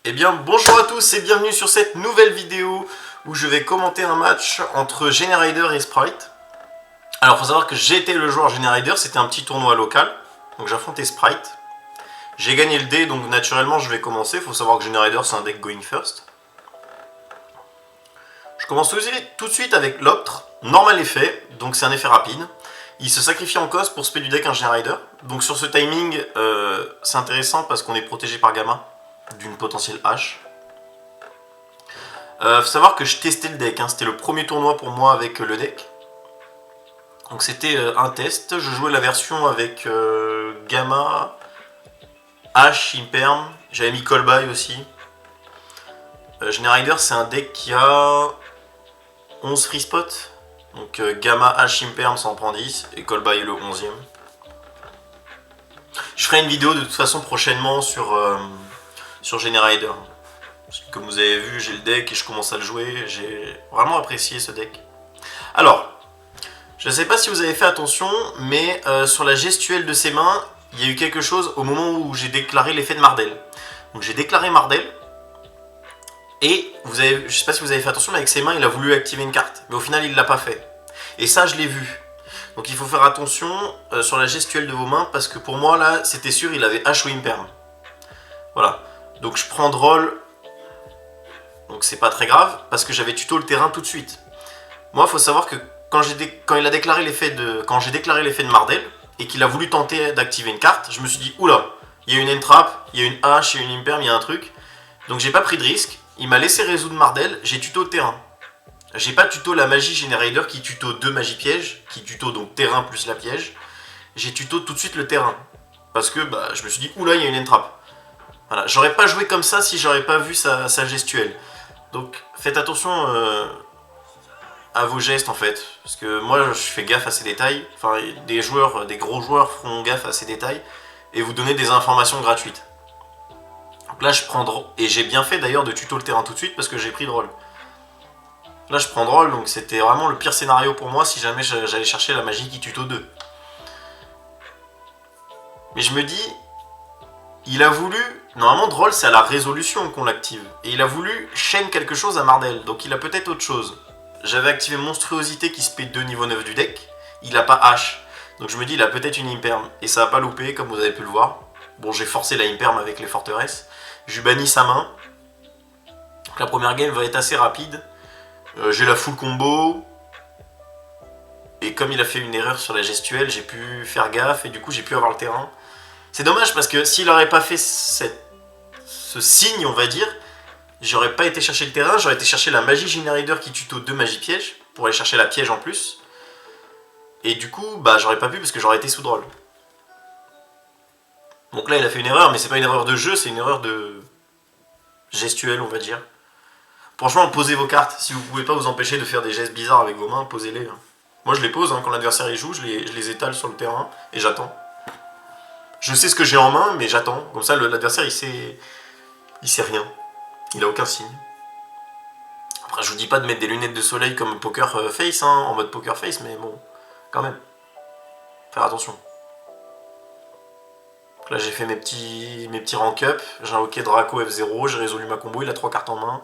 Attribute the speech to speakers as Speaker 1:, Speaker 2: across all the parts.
Speaker 1: Eh bien bonjour à tous et bienvenue sur cette nouvelle vidéo où je vais commenter un match entre Generider et Sprite. Alors il faut savoir que j'étais le joueur Generider, c'était un petit tournoi local, donc j'affrontais Sprite. J'ai gagné le dé, donc naturellement je vais commencer. Il faut savoir que Generider c'est un deck going first. Je commence tout de suite avec l'Optre, normal effet, donc c'est un effet rapide. Il se sacrifie en cause pour spé du deck un Generider. Donc sur ce timing, c'est intéressant parce qu'on est protégé par Gamma d'une potentielle hache. Faut savoir que je testais le deck, hein. C'était le premier tournoi pour moi avec le deck. Donc c'était un test, je jouais la version avec Gamma, Hache, Imperm, j'avais mis Callby aussi. Generider c'est un deck qui a 11 free spots. Donc Gamma, Hache, Imperm ça en prend 10 et Callby est le 11e. Je ferai une vidéo de toute façon prochainement sur Generider. Parce que comme vous avez vu, j'ai le deck et je commence à le jouer. J'ai vraiment apprécié ce deck. Alors, je ne sais pas si vous avez fait attention, mais sur la gestuelle de ses mains, il y a eu quelque chose au moment où j'ai déclaré l'effet de Mardel. Donc j'ai déclaré Mardel. Et je ne sais pas si vous avez fait attention, mais avec ses mains, il a voulu activer une carte. Mais au final, il ne l'a pas fait. Et ça, je l'ai vu. Donc il faut faire attention sur la gestuelle de vos mains, parce que pour moi, là, c'était sûr, il avait Hache ou Imperm. Voilà. Donc je prends Droll. Donc c'est pas très grave, parce que j'avais tuto le terrain tout de suite. Moi, il faut savoir que quand j'ai déclaré l'effet de Mardel, et qu'il a voulu tenter d'activer une carte, je me suis dit, oula, il y a une entrap, il y a une hache, il y a une imperm, il y a un truc. Donc j'ai pas pris de risque, il m'a laissé résoudre Mardel, j'ai tuto le terrain. J'ai pas tuto la magie Generider qui tuto 2 magies pièges, qui tuto donc terrain plus la piège. J'ai tuto tout de suite le terrain. Parce que bah, je me suis dit, oula, il y a une entrap. Voilà, j'aurais pas joué comme ça si j'aurais pas vu sa gestuelle. Donc faites attention à vos gestes en fait, parce que moi je fais gaffe à ces détails, enfin des gros joueurs feront gaffe à ces détails, et vous donner des informations gratuites. Donc là je prends Droll, et j'ai bien fait d'ailleurs de tuto le terrain tout de suite parce que j'ai pris Droll. Là je prends Droll, donc c'était vraiment le pire scénario pour moi si jamais j'allais chercher la magie qui tuto 2. Mais je me dis, il a voulu... Normalement, Droll, c'est à la résolution qu'on l'active. Et il a voulu chaîne quelque chose à Mardel. Donc il a peut-être autre chose. J'avais activé Monstruosité qui se paie 2 niveau 9 du deck. Il a pas Hache. Donc je me dis, il a peut-être une Imperm. Et ça a pas loupé, comme vous avez pu le voir. Bon, j'ai forcé la Imperm avec les forteresses. Je lui bannis sa main. Donc la première game va être assez rapide. J'ai la full combo. Et comme il a fait une erreur sur la gestuelle, j'ai pu faire gaffe. Et du coup, j'ai pu avoir le terrain. C'est dommage parce que s'il n'aurait pas fait ce signe, on va dire, j'aurais pas été chercher le terrain, j'aurais été chercher la magie Generider qui tuto 2 magies pièges, pour aller chercher la piège en plus. Et du coup, bah j'aurais pas pu parce que j'aurais été sous Droll. Donc là, il a fait une erreur, mais c'est pas une erreur de jeu, c'est une erreur de gestuelle, on va dire. Franchement, posez vos cartes. Si vous pouvez pas vous empêcher de faire des gestes bizarres avec vos mains, posez-les. Moi, je les pose, hein, quand l'adversaire y joue, je les étale sur le terrain et j'attends. Je sais ce que j'ai en main, mais j'attends. Comme ça, l'adversaire, il sait rien. Il a aucun signe. Après, je vous dis pas de mettre des lunettes de soleil comme Poker Face, hein, en mode Poker Face, mais bon, quand même. Faire attention. Donc là, j'ai fait mes petits rank up. J'ai invoqué Draco F0, j'ai résolu ma combo, il a 3 cartes en main.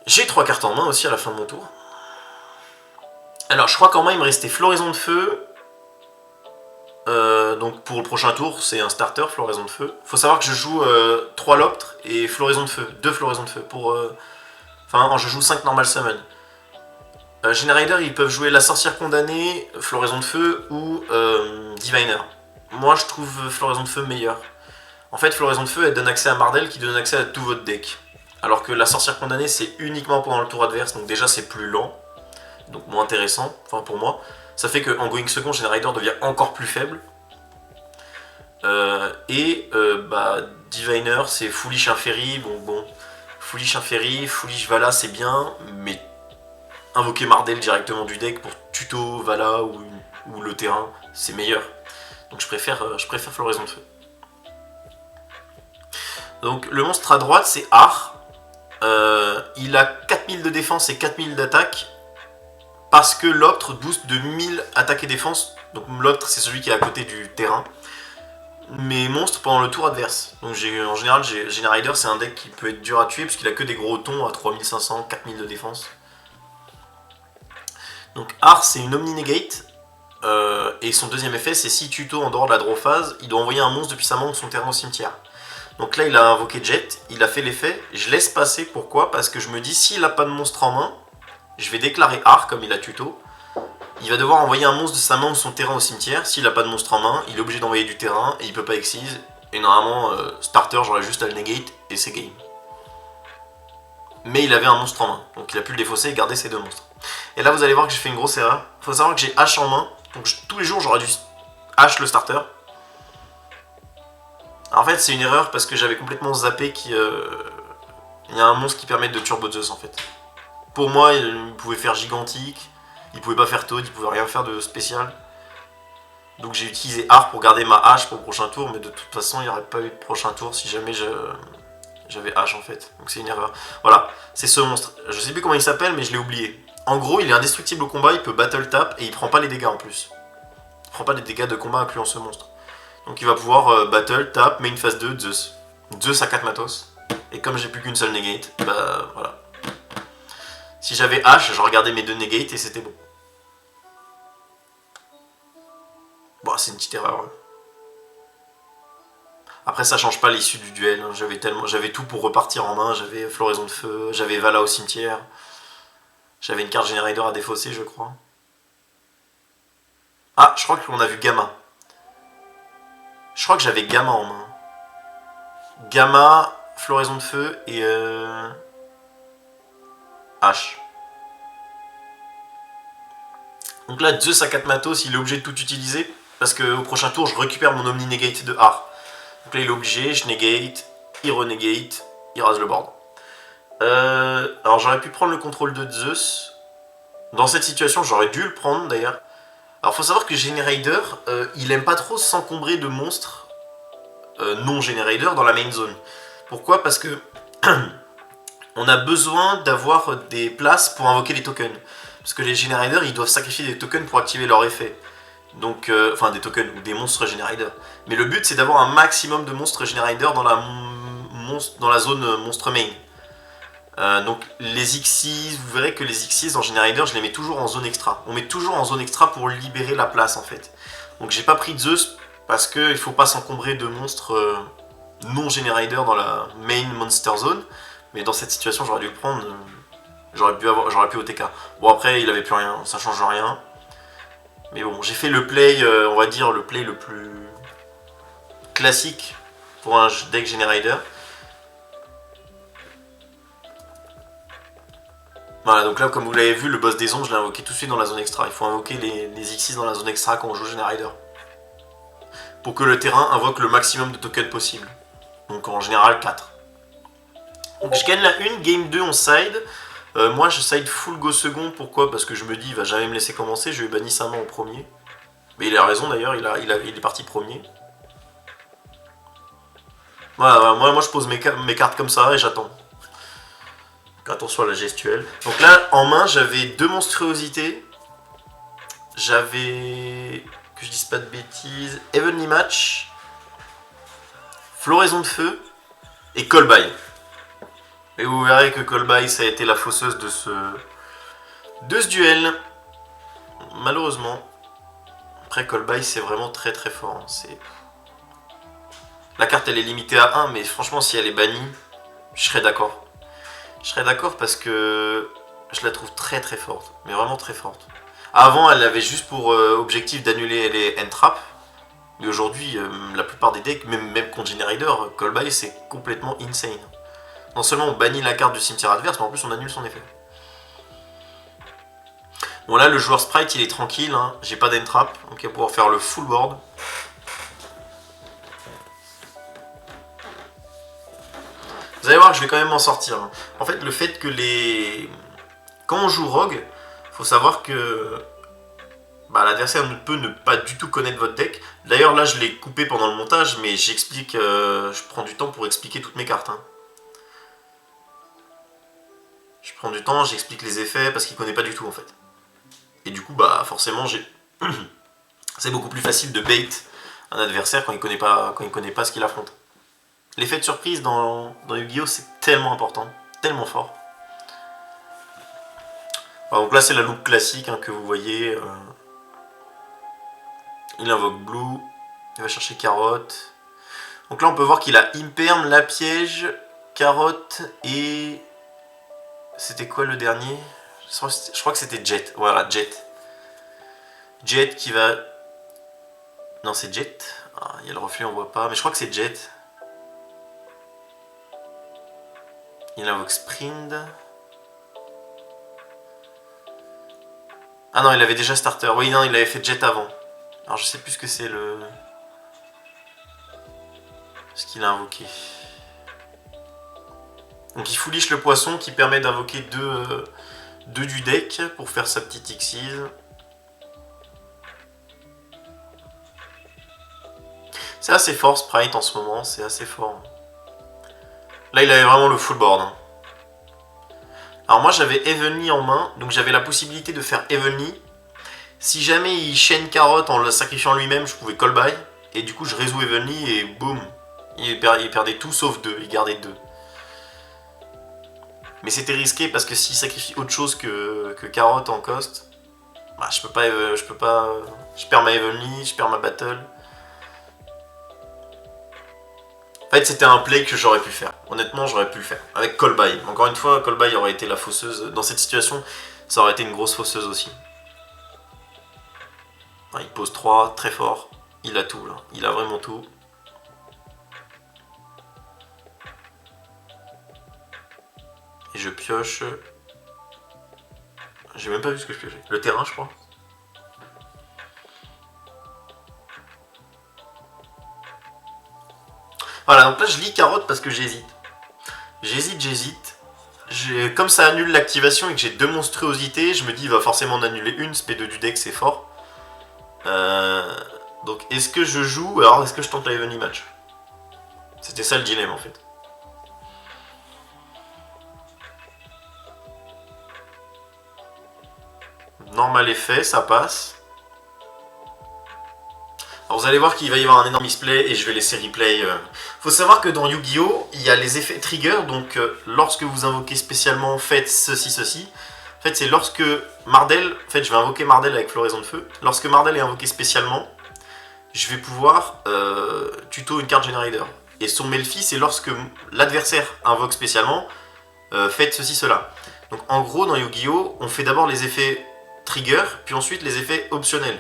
Speaker 1: J'ai 3 cartes en main aussi à la fin de mon tour. Alors, je crois qu'en main, il me restait Floraison de Feu. Donc pour le prochain tour, c'est un starter, Floraison de Feu. Faut savoir que je joue 3 Loptres et Floraison de Feu, 2 Floraison de Feu. Enfin, je joue 5 Normal Summon. Generider, ils peuvent jouer la Sorcière Condamnée, Floraison de Feu ou Diviner. Moi, je trouve Floraison de Feu meilleur. En fait, Floraison de Feu, elle donne accès à Mardel qui donne accès à tout votre deck. Alors que la Sorcière Condamnée, c'est uniquement pendant le tour adverse, donc déjà c'est plus lent. Donc moins intéressant, enfin pour moi. Ça fait qu'en going second, Generider devient encore plus faible. Diviner, c'est Foolish Inferi. Bon, Foolish Inferi, Foolish Vala, c'est bien, mais invoquer Mardel directement du deck pour tuto Vala ou le terrain, c'est meilleur. Donc je préfère Floraison de Feu. Donc le monstre à droite, c'est Ar. Il a 4000 de défense et 4000 d'attaque. Parce que l'Optre booste de 1000 attaque et défense. Donc l'Optre, c'est celui qui est à côté du terrain. mes monstres pendant le tour adverse. Donc en général, Generider c'est un deck qui peut être dur à tuer parce qu'il a que des gros tons à 3500, 4000 de défense. Donc Ars c'est une Omni Negate. Et son deuxième effet c'est si tuto en dehors de la draw phase, il doit envoyer un monstre depuis sa main ou son terrain au cimetière. Donc là il a invoqué Jet, il a fait l'effet, je laisse passer, pourquoi? Parce que je me dis s'il a pas de monstre en main, je vais déclarer Art comme il a tuto. Il va devoir envoyer un monstre de sa main ou son terrain au cimetière. S'il n'a pas de monstre en main, il est obligé d'envoyer du terrain et il peut pas Exceed. Et normalement, starter, j'aurais juste à le negate et c'est game. Mais il avait un monstre en main, donc il a pu le défausser et garder ses deux monstres. Et là, vous allez voir que j'ai fait une grosse erreur. Il faut savoir que j'ai H en main, donc tous les jours j'aurais dû H le starter. En fait, c'est une erreur parce que j'avais complètement zappé qu'il y a un monstre qui permet de turbo Zeus en fait. Pour moi, il pouvait faire gigantique. Il pouvait pas faire Toad, il pouvait rien faire de spécial. Donc j'ai utilisé Art pour garder ma hache pour le prochain tour, mais de toute façon il n'y aurait pas eu de prochain tour si jamais j'avais hache en fait. Donc c'est une erreur. Voilà, c'est ce monstre. Je sais plus comment il s'appelle, mais je l'ai oublié. En gros, il est indestructible au combat, il peut battle tap et il prend pas les dégâts en plus. Il prend pas les dégâts de combat incluant ce monstre. Donc il va pouvoir battle tap, main phase 2, Zeus. Zeus à 4 matos. Et comme j'ai plus qu'une seule negate, bah voilà. Si j'avais H, je regardais mes deux negates et c'était bon. Bon, c'est une petite erreur. Après, ça change pas l'issue du duel. J'avais tout pour repartir en main. J'avais Floraison de Feu, j'avais Vala au cimetière. J'avais une carte Generator à défausser, je crois. Ah, je crois qu'on a vu Gamma. Je crois que j'avais Gamma en main. Gamma, Floraison de Feu et H. Donc là, Zeus à 4 matos, il est obligé de tout utiliser. Parce qu'au prochain tour, je récupère mon Omni Negate de Art. Donc là, il est obligé, je negate, il renegate, il rase le board. Alors j'aurais pu prendre le contrôle de Zeus. Dans cette situation, j'aurais dû le prendre d'ailleurs. Alors faut savoir que Generator, il aime pas trop s'encombrer de monstres non Generator dans la main zone. Pourquoi? Parce que on a besoin d'avoir des places pour invoquer les tokens. Parce que les Generators, ils doivent sacrifier des tokens pour activer leur effet. Donc, enfin des tokens ou des monstres Generator. Mais le but c'est d'avoir un maximum de monstres Generator dans la zone monstre main. Donc les Xyz, vous verrez que les Xyz en Generator, je les mets toujours en zone extra. On met toujours en zone extra pour libérer la place en fait. Donc j'ai pas pris Zeus parce qu'il faut pas s'encombrer de monstres non Generator dans la main monster zone. Mais dans cette situation j'aurais dû le prendre. J'aurais pu OTK. Bon après il avait plus rien, ça change rien. Mais bon, j'ai fait le play, on va dire le play le plus classique pour un deck Generator. Voilà, donc là, comme vous l'avez vu, le boss des ombres, je l'ai invoqué tout de suite dans la zone extra. Il faut invoquer les Xyz dans la zone extra quand on joue Generator. Pour que le terrain invoque le maximum de tokens possible. Donc en général 4. Donc je gagne la 1, game 2 on side. Moi je side full go second, pourquoi? Parce que je me dis il va jamais me laisser commencer, je lui ai banni sa main en premier. Mais il a raison d'ailleurs, il est parti premier. Voilà, moi je pose mes cartes comme ça et j'attends. Attention à la gestuelle. Donc là en main j'avais deux monstruosités. J'avais, que je dise pas de bêtises, Heavenly Match, Floraison de Feu et Callby. Et vous verrez que Callby ça a été la fausseuse de ce duel. Malheureusement. Après Callby c'est vraiment très très fort. La carte elle est limitée à 1, mais franchement si elle est bannie, je serais d'accord. Je serais d'accord parce que je la trouve très très forte. Mais vraiment très forte. Avant elle avait juste pour objectif d'annuler les entraps. Mais aujourd'hui la plupart des decks, même contre Generator, Callby c'est complètement insane. Non seulement on bannit la carte du cimetière adverse, mais en plus on annule son effet. Bon là le joueur sprite il est tranquille, hein. J'ai pas d'entrap, donc il va pouvoir faire le full board. Vous allez voir que je vais quand même m'en sortir. En fait le fait que quand on joue Rogue, faut savoir que l'adversaire ne peut ne pas du tout connaître votre deck. D'ailleurs là je l'ai coupé pendant le montage, mais j'explique, je prends du temps pour expliquer toutes mes cartes. Hein. Je prends du temps, j'explique les effets parce qu'il connaît pas du tout en fait. Et du coup forcément c'est beaucoup plus facile de bait un adversaire quand il connaît pas ce qu'il affronte. L'effet de surprise dans Yu-Gi-Oh! C'est tellement important, tellement fort. Alors, donc là c'est la look classique hein, que vous voyez. Il invoque Blue, il va chercher Carotte. Donc là on peut voir qu'il a Imperm, la piège, Carotte et... C'était quoi le dernier? Je crois que c'était Jet, voilà Jet. Jet qui va... Non c'est Jet, ah, il y a le reflet on voit pas, mais je crois que c'est Jet. Il invoque Sprint. Ah non, il avait déjà Starter. Oui, non, il avait fait Jet avant. Alors je sais plus ce que c'est le... ce qu'il a invoqué. Donc il foolish le poisson qui permet d'invoquer deux du deck pour faire sa petite Xyz. C'est assez fort Sprite en ce moment, c'est assez fort. Là il avait vraiment le full board. Hein. Alors moi j'avais Evenly en main, donc j'avais la possibilité de faire Evenly. Si jamais il chaîne Carotte en le sacrifiant lui-même, je pouvais call by. Et du coup je résous Evenly et boum. Il perdait tout sauf 2, il gardait 2. Mais c'était risqué parce que s'il sacrifie autre chose que Carotte en cost, bah, je peux pas... Je perds ma Evenly, je perds ma battle. En fait, c'était un play que j'aurais pu faire. Honnêtement, j'aurais pu le faire. Avec call by. Encore une fois, call by aurait été la fausseuse. Dans cette situation, ça aurait été une grosse fausseuse aussi. Il pose 3, très fort. Il a tout là. Il a vraiment tout. Et je pioche... J'ai même pas vu ce que je piochais. Le terrain, je crois. Voilà, donc là je lis Carotte parce que j'hésite. J'hésite. Comme ça annule l'activation et que j'ai 2 monstruosités, je me dis il va forcément en annuler une, ce P2 du deck c'est fort. Donc est-ce que je joue, alors est-ce que je tente la Evenly match? C'était ça le dilemme en fait. Normal effet, ça passe. Alors vous allez voir qu'il va y avoir un énorme misplay et je vais laisser replay. Faut savoir que dans Yu-Gi-Oh! Il y a les effets trigger, donc lorsque vous invoquez spécialement faites ceci. En fait c'est lorsque Mardel, en fait je vais invoquer Mardel avec Floraison de Feu. Lorsque Mardel est invoqué spécialement, je vais pouvoir tuto une carte Generator. Et son Melfi c'est lorsque l'adversaire invoque spécialement, faites cela. Donc en gros dans Yu-Gi-Oh! On fait d'abord les effets trigger, puis ensuite les effets optionnels.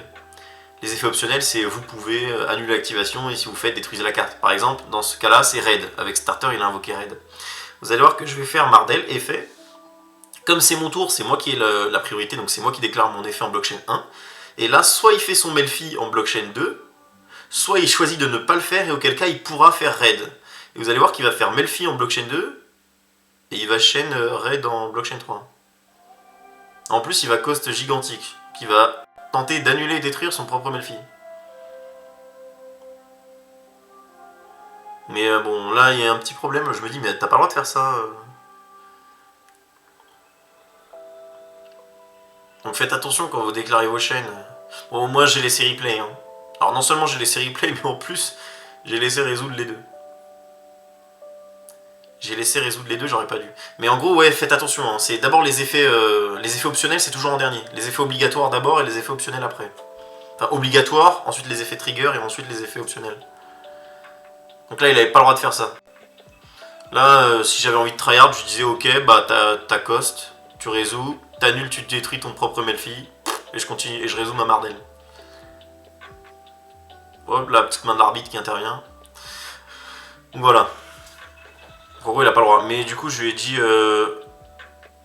Speaker 1: Les effets optionnels, c'est vous pouvez annuler l'activation et si vous faites, détruisez la carte. Par exemple, dans ce cas-là, c'est Raid. Avec Starter, il a invoqué Raid. Vous allez voir que je vais faire Mardel, effet. Comme c'est mon tour, c'est moi qui ai la priorité, donc c'est moi qui déclare mon effet en blockchain 1. Et là, soit il fait son Melfi en blockchain 2, soit il choisit de ne pas le faire et auquel cas il pourra faire Raid. Et vous allez voir qu'il va faire Melfi en blockchain 2 et il va chaîne Raid en blockchain 3. En plus, il va cost gigantique, qui va tenter d'annuler et détruire son propre Melfi. Mais bon, là, il y a un petit problème. Je me dis, mais t'as pas le droit de faire ça. Donc faites attention quand vous déclarez vos chaînes. Bon, moi, j'ai laissé replay. Hein. Alors, non seulement j'ai laissé replay, mais en plus, j'ai laissé résoudre les deux. J'ai laissé résoudre les deux, j'aurais pas dû. Mais en gros, ouais, faites attention. Hein. C'est d'abord les effets optionnels, c'est toujours en dernier. Les effets obligatoires d'abord et les effets optionnels après. Enfin, obligatoires, ensuite les effets trigger et ensuite les effets optionnels. Donc là, il avait pas le droit de faire ça. Là, si j'avais envie de tryhard, je disais ok, bah t'as cost, tu résous, t'annules, tu détruis ton propre Melfi, et je continue et je résous ma Mardel. Hop, la petite main de l'arbitre qui intervient. Donc voilà. En gros, il a pas le droit. Mais du coup, je lui ai dit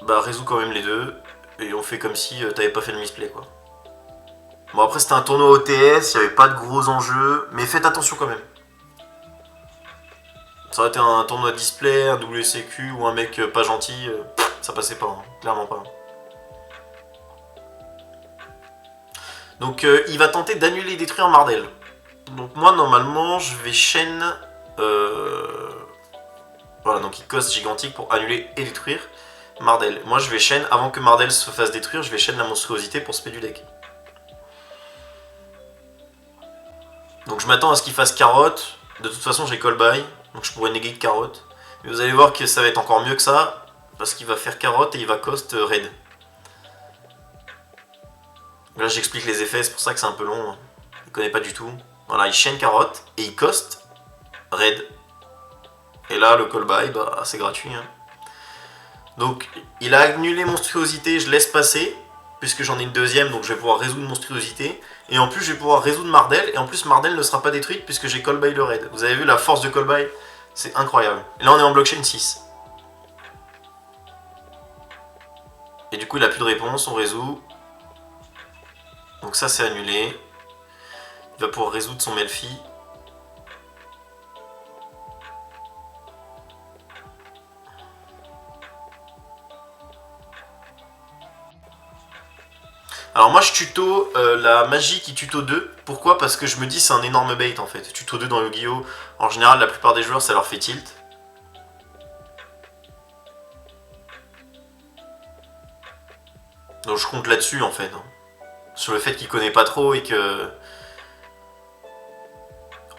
Speaker 1: bah résous quand même les deux, et on fait comme si t'avais pas fait le misplay quoi. Bon après c'était un tournoi OTS, il n'y avait pas de gros enjeux, mais faites attention quand même. Ça aurait été un tournoi display, un WCQ ou un mec pas gentil, ça passait pas, hein, clairement pas. Donc il va tenter d'annuler et détruire Mardel. Donc moi normalement je vais chaîne... Voilà, donc il coste gigantique pour annuler et détruire Mardel. Moi je vais chaîne, avant que Mardel se fasse détruire, je vais chaîne la monstruosité pour spé du deck. Donc je m'attends à ce qu'il fasse carotte. De toute façon j'ai call by, donc je pourrais negate carotte. Mais vous allez voir que ça va être encore mieux que ça, parce qu'il va faire carotte et il va cost raid. Là j'explique les effets, c'est pour ça que c'est un peu long. Il connaît pas du tout. Voilà, il chaîne carotte et il cost raid. Et là le call by, bah c'est gratuit. Hein. Donc il a annulé monstruosité, je laisse passer, puisque j'en ai une deuxième, donc je vais pouvoir résoudre monstruosité. Et en plus je vais pouvoir résoudre Mardel, et en plus Mardel ne sera pas détruite puisque j'ai call by le raid. Vous avez vu la force de call by? C'est incroyable. Et là on est en blockchain 6. Et du coup il n'a plus de réponse, on résout. Donc ça c'est annulé. Il va pouvoir résoudre son Melfi. Alors moi je tuto la magie qui tuto 2. Pourquoi? Parce que je me dis c'est un énorme bait en fait. Tuto 2 dans Yu-Gi-Oh! En général la plupart des joueurs ça leur fait tilt. Donc je compte là-dessus en fait. Hein. Sur le fait qu'il connaît pas trop et que...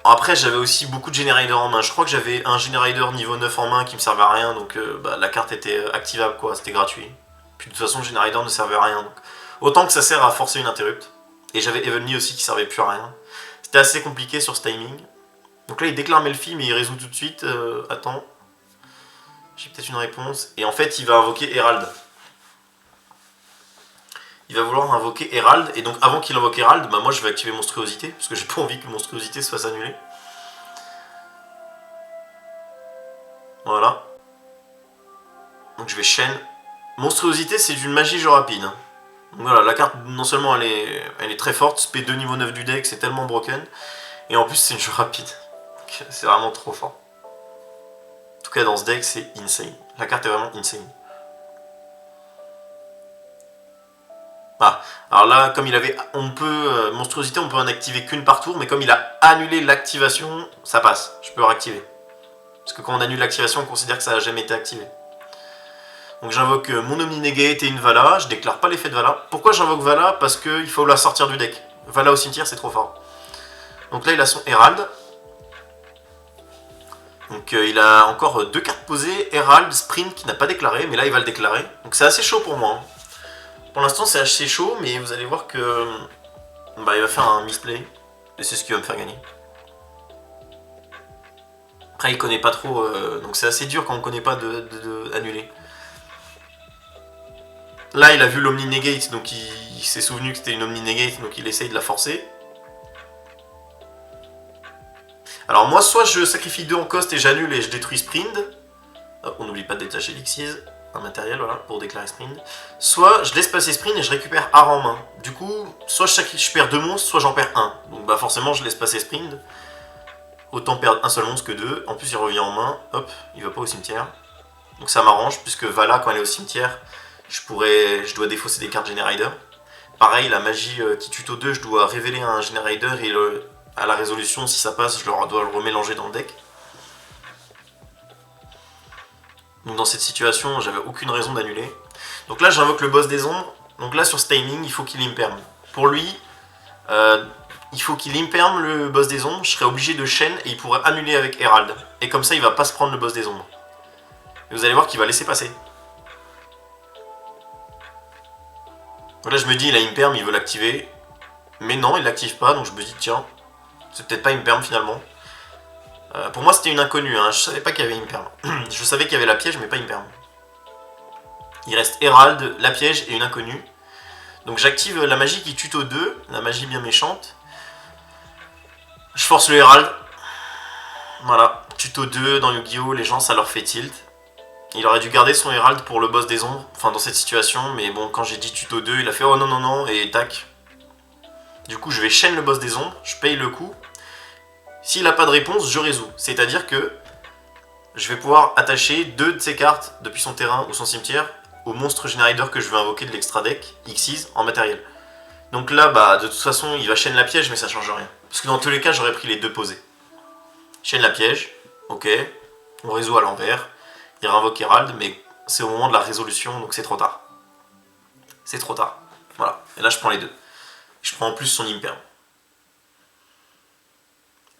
Speaker 1: Après j'avais aussi beaucoup de Generator en main. Je crois que j'avais un Generator niveau 9 en main qui me servait à rien. Donc la carte était activable quoi, c'était gratuit. Puis de toute façon Generator ne servait à rien. Donc... Autant que ça sert à forcer une interrupt. Et j'avais Evenly aussi qui servait plus à rien. C'était assez compliqué sur ce timing. Donc là il déclare Melfi mais il résout tout de suite. Attends. J'ai peut-être une réponse. Et en fait il va invoquer Herald. Il va vouloir invoquer Herald. Et donc avant qu'il invoque Herald, bah moi je vais activer Monstruosité. Parce que j'ai pas envie que Monstruosité se fasse annuler. Voilà. Donc je vais chaîne. Monstruosité c'est d'une magie jeu rapide. Hein. Donc voilà, la carte non seulement elle est très forte, SP2 niveau 9 du deck, c'est tellement broken. Et en plus c'est une jeu rapide. C'est vraiment trop fort. En tout cas dans ce deck c'est insane. La carte est vraiment insane. Ah, alors là, comme il avait, monstruosité, on peut en activer qu'une par tour, mais comme il a annulé l'activation, ça passe. Je peux le réactiver. Parce que quand on annule l'activation, on considère que ça n'a jamais été activé. Donc j'invoque mon Omninegate et une Vala. Je déclare pas l'effet de Vala. Pourquoi j'invoque Vala? Parce qu'il faut la sortir du deck. Vala au cimetière, c'est trop fort. Donc là, il a son Herald. Donc il a encore deux cartes posées. Herald, Sprint qui n'a pas déclaré, mais là, il va le déclarer. Donc c'est assez chaud pour moi. Hein. Pour l'instant c'est assez chaud, mais vous allez voir que bah, il va faire un misplay, et c'est ce qui va me faire gagner. Après il connaît pas trop, donc c'est assez dur quand on connaît pas de annuler. Là il a vu l'Omninegate, donc il s'est souvenu que c'était une Omninegate, donc il essaye de la forcer. Alors moi soit je sacrifie 2 en cost et j'annule et je détruis Sprint. Hop, on n'oublie pas de détacher l'Xyz. Un matériel voilà, pour déclarer Sprint. Soit je laisse passer Sprint et je récupère Art en main. Du coup, soit je perds 2 monstres, soit j'en perds 1. Donc bah forcément je laisse passer Sprint. Autant perdre un seul monstre que 2. En plus il revient en main, hop, il va pas au cimetière. Donc ça m'arrange, puisque Vala quand elle est au cimetière, je dois défausser des cartes Generider. Pareil, la magie qui tuto 2, je dois révéler un Generider et à la résolution, si ça passe, je dois le remélanger dans le deck. Donc dans cette situation, j'avais aucune raison d'annuler. Donc là, j'invoque le boss des ombres. Donc là, sur ce timing, il faut qu'il imperme. Pour lui, il faut qu'il imperme le boss des ombres. Je serais obligé de chaîne et il pourrait annuler avec Herald. Et comme ça, il va pas se prendre le boss des ombres. Et vous allez voir qu'il va laisser passer. Donc là, je me dis, il a imperme, il veut l'activer. Mais non, il l'active pas. Donc je me dis, tiens, c'est peut-être pas imperme finalement. Pour moi, c'était une inconnue. Hein. Je savais pas qu'il y avait imperme. Je savais qu'il y avait la piège, mais pas imperme. Il reste Herald, la piège et une inconnue. Donc j'active la magie qui tuto 2, la magie bien méchante. Je force le Herald. Voilà, tuto 2 dans Yu-Gi-Oh! Les gens ça leur fait tilt. Il aurait dû garder son Herald pour le boss des ombres, enfin dans cette situation, mais bon, quand j'ai dit tuto 2, il a fait oh non non non, et tac. Du coup, je vais chaîne le boss des ombres, je paye le coup. S'il n'a pas de réponse, je résous. C'est-à-dire que je vais pouvoir attacher 2 de ses cartes depuis son terrain ou son cimetière au monstre Generider que je vais invoquer de l'extra deck, Xyz, en matériel. Donc là, bah, de toute façon, il va chaîne la piège, mais ça change rien. Parce que dans tous les cas, j'aurais pris les 2 posés. Chaîne la piège, ok, on résout à l'envers. Il réinvoque Herald, mais c'est au moment de la résolution, donc c'est trop tard. C'est trop tard. Voilà, et là je prends les 2. Je prends en plus son imperm.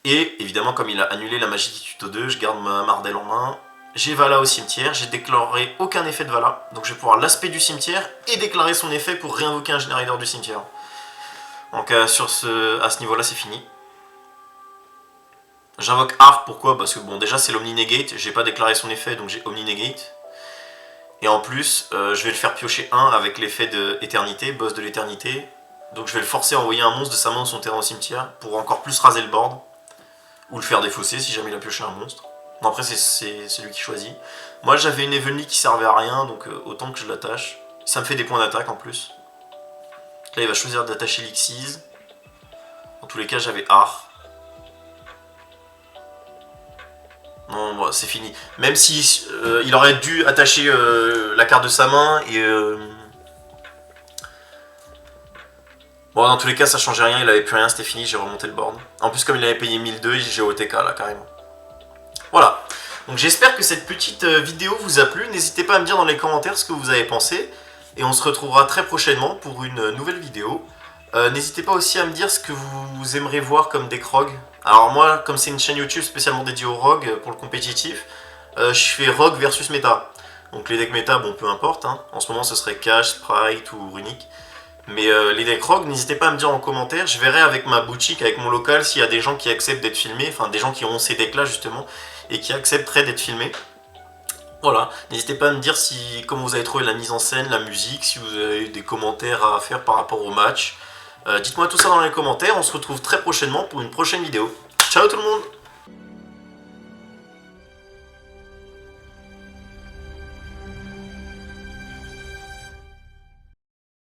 Speaker 1: Et évidemment, comme il a annulé la magie du tuto 2, je garde ma Mardel en main. J'ai Vala au cimetière, j'ai déclaré aucun effet de Vala, donc je vais pouvoir l'aspect du cimetière et déclarer son effet pour réinvoquer un Generator du cimetière. Donc à ce niveau-là, c'est fini. J'invoque Arc, pourquoi? Parce que bon, déjà c'est l'Omni Negate, j'ai pas déclaré son effet, donc j'ai Omni Negate. Et en plus, je vais le faire piocher 1 avec l'effet de Éternité, boss de l'éternité. Donc je vais le forcer à envoyer un monstre de sa main ou son terrain au cimetière pour encore plus raser le board. Ou le faire défausser si jamais il a pioché un monstre. Non, après c'est lui qui choisit. Moi j'avais une Evenly qui servait à rien, donc autant que je l'attache. Ça me fait des points d'attaque en plus. Là il va choisir d'attacher l'Xyz. Dans tous les cas j'avais Ar. Non, bon, c'est fini. Même si il aurait dû attacher la carte de sa main et... Bon, dans tous les cas, ça changeait rien, il avait plus rien, c'était fini, j'ai remonté le board. En plus, comme il avait payé 1002, j'ai OTK là, carrément. Voilà. Donc j'espère que cette petite vidéo vous a plu. N'hésitez pas à me dire dans les commentaires ce que vous avez pensé. Et on se retrouvera très prochainement pour une nouvelle vidéo. N'hésitez pas aussi à me dire ce que vous aimeriez voir comme deck rogue. Alors moi, comme c'est une chaîne YouTube spécialement dédiée au rogue pour le compétitif, je fais rogue versus méta. Donc les decks méta, bon peu importe. Hein. En ce moment ce serait Cash, Sprite ou Runic. Mais les decks rogue, n'hésitez pas à me dire en commentaire. Je verrai avec ma boutique, avec mon local, s'il y a des gens qui acceptent d'être filmés. Enfin des gens qui ont ces decks là justement et qui accepteraient d'être filmés. Voilà, n'hésitez pas à me dire comment vous avez trouvé la mise en scène, la musique, si vous avez des commentaires à faire par rapport au match. Dites-moi tout ça dans les commentaires, on se retrouve très prochainement pour une prochaine vidéo. Ciao tout le monde!